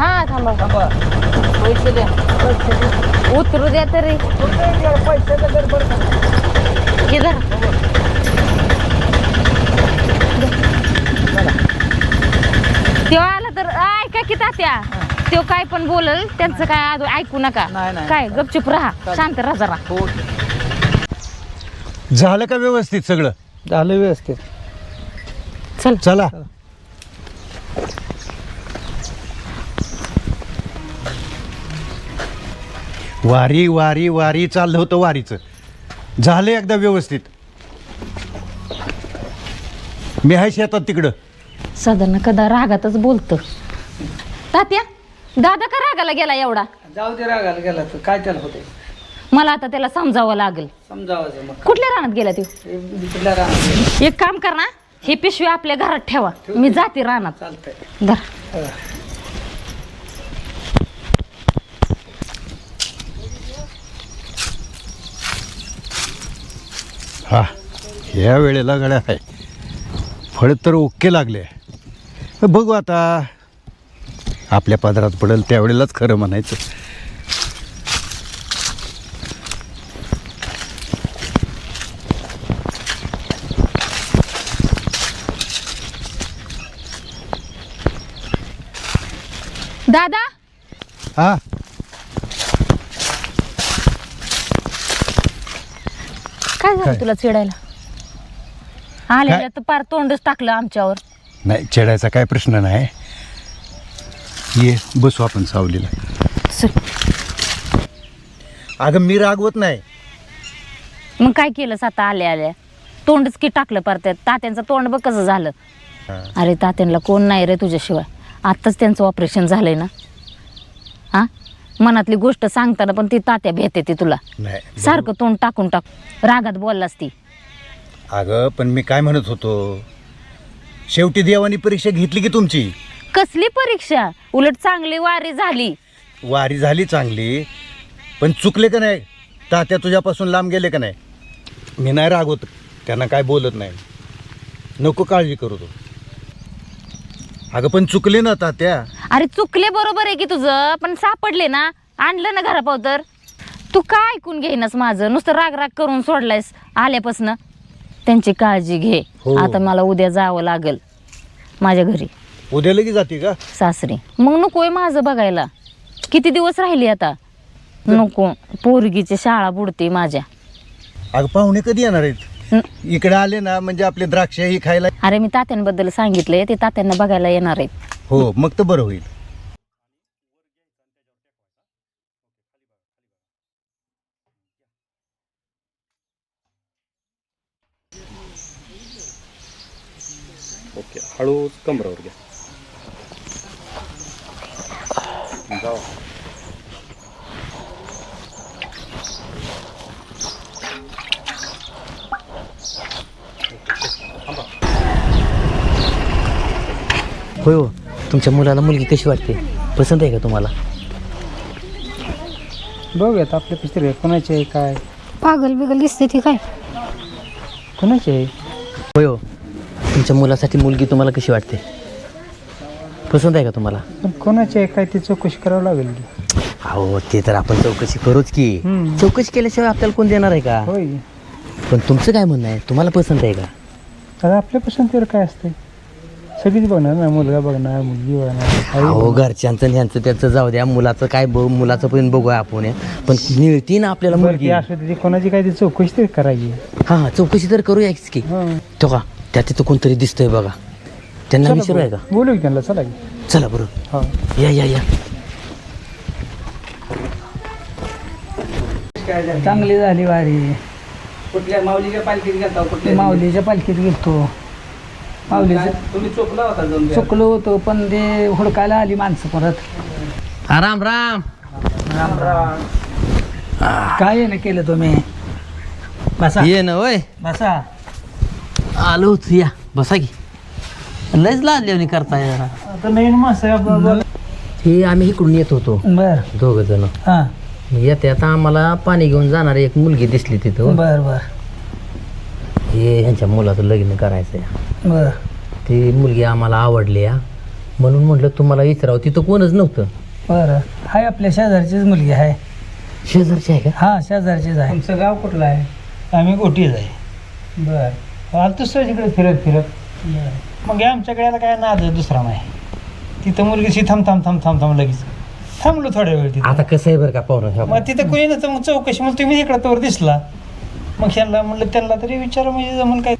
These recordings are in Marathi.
हा थांबा थांबा. पैसे द्या उतरू द्या तरी पैशाचं गडबड करा. इधर तेव्हा आला तर ऐका की तात्या तो काय पण बोलल त्यांचं काय ऐकू नका नाही. काय गपचूप राहा शांत राहा जरा हो झालं का व्यवस्थित सगळं? झालं व्यवस्थित. चल चला वारी वारी वारी चाललं होतं वारीचं झालं एकदा व्यवस्थित. मी आहे शेतात तिकडं. साधारण कदा रागातच बोलत तात्या दादा का रागाला गेला एवढा? जाऊ दे रागाला गेला तर काय त्याला होते मला आता त्याला समजावं लागेल. समजावायचं मग. कुठल्या रानात गेला तो? तिथल्या राहणार एक काम कर ना हे पिशवी आपल्या घरात ठेवा मी जाते रानात. चालतंय. धर हा ह्या वेळेला गड्या आहे फळ तर ओके लागले. बघू आता आपल्या पदरात पडेल त्यावेळेलाच खरं म्हणायचं. दादा हा काय झालं काय? तुला चिडायला? आलेल्या तर पार तोंडच टाकलं आमच्यावर. नाही चिडायचा काय प्रश्न नाही. ये बसू आपण सावलीला. चल. अगं मी रागवत नाही. मग काय केलं आता आल्या आल्या तोंडच की टाकलं परत. तात्यांचं तोंड बघ कसं झालं. अरे तात्यांना कोण नाही रे तुझ्याशिवाय. आत्ताच त्यांचं ऑपरेशन झालंय ना. हा मनातली गोष्ट सांगताना पण ती तात्या भेटते ती तुला नाही सारखं तोंड टाकून टाक रागात बोललास ती. अगं पण मी काय म्हणत होतो शेवटी देवानी परीक्षा घेतली की तुमची. कसली परीक्षा? उलट चांगली वारी झाली. वारी झाली चांगली पण चुकले का नाही? तात्या तुझ्यापासून लांब गेले का नाही? मी नाही रागवत त्यांना काय बोलत नाही. नको काळजी करू तू. अगं पण चुकले ना तात्या. अरे चुकले बरोबर आहे की तुझं पण सापडले ना. आणलं ना घरापावतर. तू काय ऐकून घेईनस माझं? नुसतं राग राग करून सोडलायस आल्यापासनं. त्यांची काळजी घे. हो. आता मला उद्या जावं लागेल माझ्या घरी उद्या लगेच जाते का? सासरी. मग नकोय माझं बघायला. किती दिवस राहिली आता? नको पोरगीची शाळा बुडते माझ्या. अगं पाहुणे कधी येणार आहेत? इकडे आले ना म्हणजे आपले द्राक्ष ही खायला. अरे मी तात्यांबद्दल सांगितलंय ते तात्यांना बघायला येणार आहेत. हो मग तर बरं होईल. ओके हळूच कमरावर घ्या. जाऊ. होय हो तुमच्या मुलाला मुलगी कशी वाटते? पसंत आहे का तुम्हाला? बघूयात आपल्या पिस्तरी कोणाची आहे काय पागल बिगल दिसते ती काय? कोणाची आहे. होय हो तुमच्या मुलासाठी मुलगी तुम्हाला कशी वाटते? पसंत आहे का तुम्हाला? पण कोणाची आहे काय ती चौकशी करावं लागेल. अहो ते तर आपण चौकशी करूच की. चौकशी केल्याशिवाय आपल्याला कोण देणार आहे का? होय. पण तुमचं काय म्हणणं आहे? तुम्हाला पसंत आहे का? आता आपल्या पसंतीवर काय असते सगळीच बघणार ना. मुलगा बघणार मुलगी बघणार. हो घरच्यांचं ह्यांचं त्याचं जाऊ द्या. मुलाचं काय मुलाचं पण बघूया आपण. पण मिळती ना आपल्याला मुलगी. असं तिथे कोणाची काय ती चौकशी तरी करायची. हां चौकशी तर करूयाच की. हं. तो का त्या तिथं कोणतरी दिसतंय बघा. त्यांना विचारूया का? बोलू की त्यांना. चला की. चला बरोबर. हो या या या चांगली झाली वारी. कुठल्या माऊलीच्या पालखीत गेलता? कुठल्या माऊलीच्या पालखीत गेलतो. माऊलीच्या तुम्ही चुकला होता. चुकलो होतो पण ते हुडकायला आली माणसं परत. राम राम. राम राम. काय ना केलं तुम्ही? बसा ये ना होय. बसा. आलो होतो या बसा की. लयच लाजल्यावनी करताय जरा. आता नवीन माणसं. हे आम्ही इकडून येत होतो बर. दोघ जण. हां येते आता आम्हाला पाणी घेऊन जाणारी एक मुलगी दिसली तिथं. बर बर हे ह्यांच्या मुलाचं लग्न करायचं आहे. बर. ती मुलगी आम्हाला आवडली या. म्हणून म्हटलं तुम्हाला विचारावं. तिथं कोणच नव्हतं. बरं हाय आपल्या शेजारचीच मुलगी आहे. शेजारची आहे का? हा शेजारचीच आहे. तुमचं गाव कुठलं आहे? आम्ही गोटीच आहे. बरं आलतो तिकडे फिरत मग आमच्याकडे आता काय नाद दुसरा नाही. तिथं मुलगीशी थांब लगेच थांबलो थोड्या वेळ तिथं. आता कसं आहे बरं का पाहुणं, मग तिथं कोणी नव्हतं. मग चौकशी मग तुम्ही इकडं तोवर दिसला. मग ह्यांना म्हणलं त्यांना तरी विचारा म्हणजे जमून काय.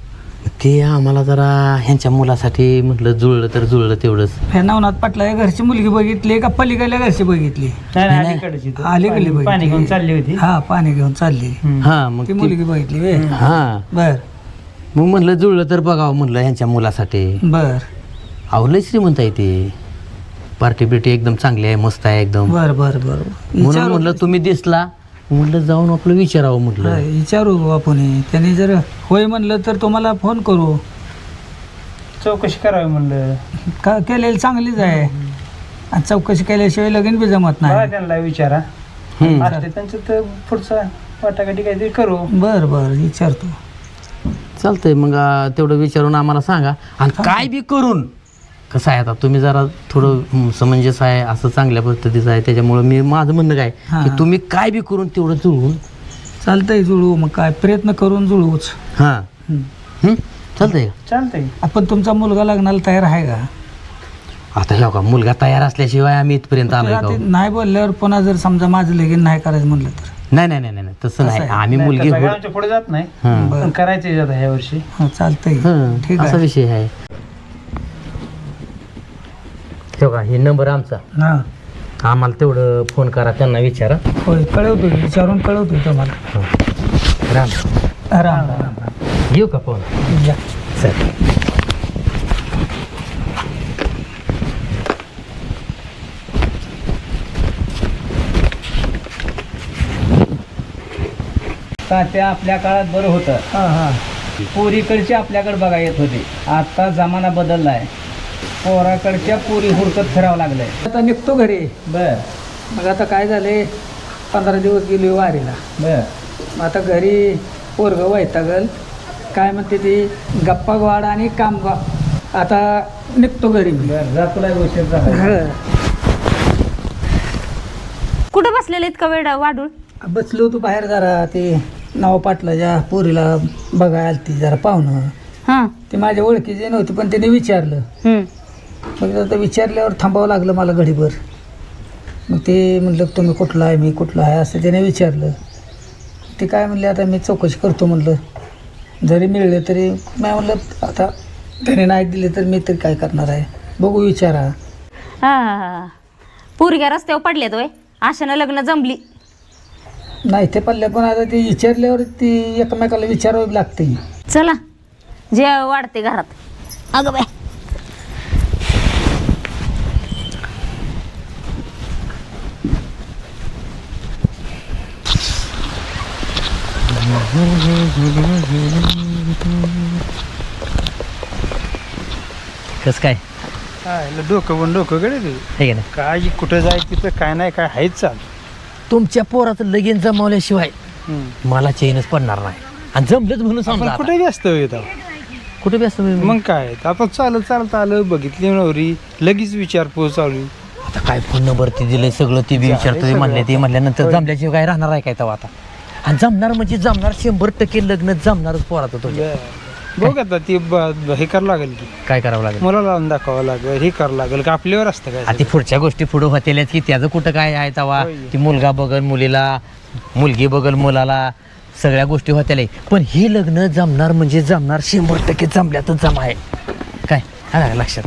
ते आम्हाला जरा ह्यांच्या मुलासाठी म्हटलं जुळलं तर जुळलं तेवढंच. ह्या नवनाथ पाटला घरची मुलगी बघितली का पलीकडल्या घरची बघितली? नाही अलीकडेच इथं. अलीकडली बघितली. पाणी घेऊन चालली होती. हा पाणी घेऊन चालली हा मग ती मुलगी बघितली वे. हा बर मग म्हणलं जुळलं तर बघावं म्हणलं ह्यांच्या मुलासाठी. बर आवलंय श्रीमंत आहे ते. पार्टी बिर्टी एकदम चांगली आहे, मस्त आहे एकदम. बर बर बर म्हणून म्हणलं तुम्ही दिसला, म्हणलं जाऊन आपलं विचारावं म्हटलं. विचारू आपण. त्यांनी जर होय म्हणलं तर तुम्हाला फोन करू. चौकशी करावी म्हणलं. का केलेली चांगलीच आहे आणि चौकशी केल्याशिवाय लगीन बी जमत बघा नाही. त्यांना विचारा. असते त्यांचं तर पुढचा वाटाघाटी काहीतरी करू. बर बर विचारतो. चालतंय मग तेवढं विचारून आम्हाला सांगा. आणि काय बी करून कसं आहे आता तुम्ही जरा थोडं समंजस आहे, असं चांगल्या पद्धतीचं आहे, त्याच्यामुळं मी माझं म्हणणं काय की तुम्ही काय बी करून तेवढं जुळवून चालतंय जुळवू. मग काय प्रयत्न करून जुळवूच. हां चालतंय का? चालतंय. आपण तुमचा मुलगा लग्नाला तयार आहे का? आता हे का मुलगा तयार असल्याशिवाय आम्ही इथपर्यंत आलोय का? ते नाही बोलल्यावर पुन्हा जर समजा माझं लगीन नाही करायचं म्हणलं तर? नाही नाही नाही नाही तसं नाही. आम्ही मुलगी आमच्या पुढे जात नाही. पण करायचंय आता ह्या वर्षी. चालतंय ठीक असा आहे. विषय आहे. का हे नंबर आमचा, हा आम्हाला तेवढं फोन करा, त्यांना विचारा. होय कळवतो विचारून कळवतो तुम्हाला. राम राम राम राम. घेऊ का फोन? या. सर त्या आपल्या काळात बरं होतं. हा हा पोरीकडचे आपल्याकडे बघा येत होते. आता जमाना बदललाय. पोराकडच्या पोरी हुडकत फिरावं लागलंय. आता निघतो घरी. बर मग आता काय झाले 15 दिवस गेली वारीला. बर मग आता घरी पोरग वैतागल काय म्हणते ती गप्पा गोड आणि काम आता निघतो घरी मी. बर जा तुला उशीर झाला. कुठं बसलेलं इतका वेळ वाढून? बसलो होतो बाहेर जरा ते नाव पाटलाच्या पोरीला बघायला आलती जरा पाहुणं. हां ते माझ्या ओळखीचे नव्हते पण त्याने विचारलं. मग आता विचारल्यावर थांबावं लागलं मला घडीभर. मग ते म्हटलं तुम्ही कुठला आहे, मी कुठला आहे असं त्याने विचारलं. ते काय म्हणले आता मी चौकशी करतो म्हणलं. जरी मिळले तरी मी म्हणलं आता त्याने नाही दिले तर मी तरी काय करणार आहे, बघू विचारा. हा पोरग्या रस्त्यावर पडल्यात वय, आशानं लग्न जमली. नाही ते पडल्या पण आता ते विचारल्यावर ती एकमेकाला विचारावी लागते. चला जे वाढते घरात. अगं बाय कसं काय डोकं गडे हे ना काय कुठं जाय तिथं काय नाही काय आहेच चाल. तुमच्या पोराचं लगीन जमवल्याशिवाय मला चैनच पडणार नाही. आणि जमलंच म्हणून समजा कुठे व्यस्त येत कुठे व्यस्त मग काय आपण चालत आलं बघितली नवरी लगेच विचारपूस चालू. आता काय फोन नंबर ते दिलंय सगळं ते बी विचारतोय म्हणले. ते म्हणल्यानंतर जमल्याशिवाय काय राहणार आहे काय तेव्हा आता. आणि जमणार म्हणजे जमणार 100% लग्न जमणारच पोराचं तुझ्या. बघ आता ती हे करावं लागेल की काय करावं लागेल? मला लावून दाखवावं लागेल, हे करावं लागेल का आपल्यावर असतं काय. ती पुढच्या गोष्टी पुढे होतेल्याच की त्याचं कुठं काय आहे तेव्हा. ती मुलगा बघल मुलीला, मुलगी बघल मुलाला, सगळ्या गोष्टी होत्याला. पण हे लग्न जमणार म्हणजे जमणार 100% जमल्यातच जमा आहे. काय आलं का लक्षात?